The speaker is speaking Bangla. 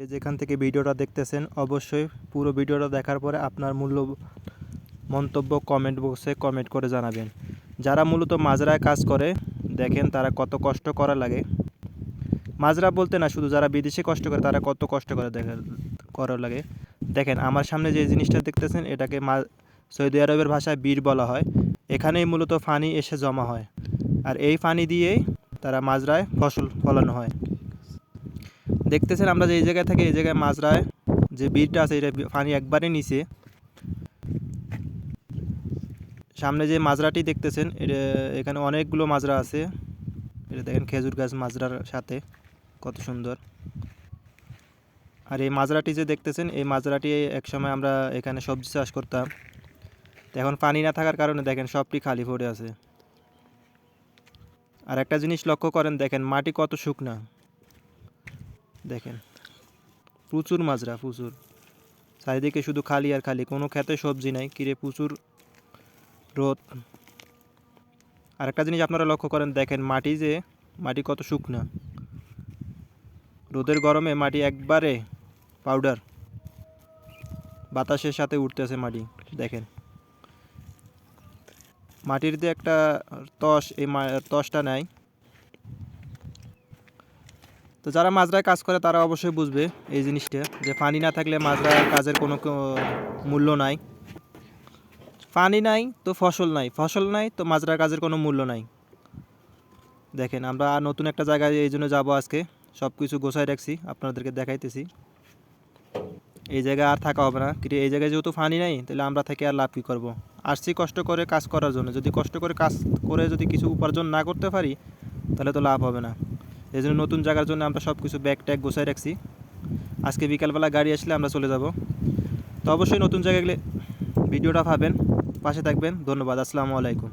যেখান থেকে ভিডিওটা দেখতেছেন অবশ্যই পুরো ভিডিওটা দেখার পরে আপনার মন্তব্য কমেন্ট বক্সে কমেন্ট করে জানাবেন। যারা মূলত মাজরায় কাজ করে দেখেন তারা কত কষ্ট করা লাগে। মাজরা বলতে না, শুধু যারা বিদেশে কষ্ট করে তারা কত কষ্ট করে করা লাগে। দেখেন আমার সামনে যে জিনিসটা দেখতেছেন এটাকে সৌদি আরবের ভাষায় বীর বলা হয়। এখানেই মূলত পানি এসে জমা হয় আর এই পানি দিয়েই তারা মাজরায় ফসল ফলানো হয়। দেখতেছেন আমরা যে এই জায়গায় থাকি এই জায়গায় মাজরায় যে বীরটা আছে এটা পানি একবারে নিচে। সামনে যে মাজরাটি দেখতেছেন এখানে অনেকগুলো মাজরা আছে। এটা দেখেন খেজুর গাছ মাজরার সাথে কত সুন্দর। আর এই মাজরাটি যে দেখতেছেন এই মাজরাটি একসময় আমরা এখানে সবজি চাষ করতাম। এখন পানি না থাকার কারণে দেখেন সবটি খালি পড়ে আছে। আর একটা জিনিস লক্ষ্য করেন, দেখেন মাটি কত শুকনা। দেখেন প্রচুর মাজরা, প্রচুর চারিদিকে শুধু খালি আর খালি, কোনো খেতে সবজি নাই। কিরে প্রচুর রোদ। আর একটা জিনিস আপনারা লক্ষ্য করেন, দেখেন মাটি কত শুকনা। রোদের গরমে মাটি একবারে পাউডার, বাতাসের সাথে উঠতেছে মাটি। দেখেন মাটির যে একটা তস, এই তসটা নাই। তো যারা মাজরায় কাজ করে তারা অবশ্যই বুঝবে এই জিনিসটা, যে পানি না থাকলে মাজরার কাজের কোনো মূল্য নাই। পানি নাই তো ফসল নাই, ফসল নাই তো মাজরার কাজের কোনো মূল্য নাই। দেখেন আমরা নতুন একটা জায়গায় এই জন্য যাবো আজকে, সব কিছু গোছায় রাখছি, আপনাদেরকে দেখাইতেছি। এই জায়গায় আর থাকা হবে না। কিন্তু এই জায়গায় যেহেতু পানি নাই তাহলে আমরা থেকে আর লাভ কী করবো? আসছি কষ্ট করে কাজ করার জন্য, যদি কষ্ট করে কাজ করে যদি কিছু উপার্জন না করতে পারি তাহলে তো লাভ হবে না। এই জন্য নতুন জায়গার জন্য আমরা সব কিছু ব্যাগ ট্যাগ গোছায় রাখছি। আজকে বিকালবেলা গাড়ি আসলে আমরা চলে যাব। তো অবশ্যই নতুন জায়গায় গেলে ভিডিওটা পাবেন, পাশে থাকবেন। ধন্যবাদ। আসসালামু আলাইকুম।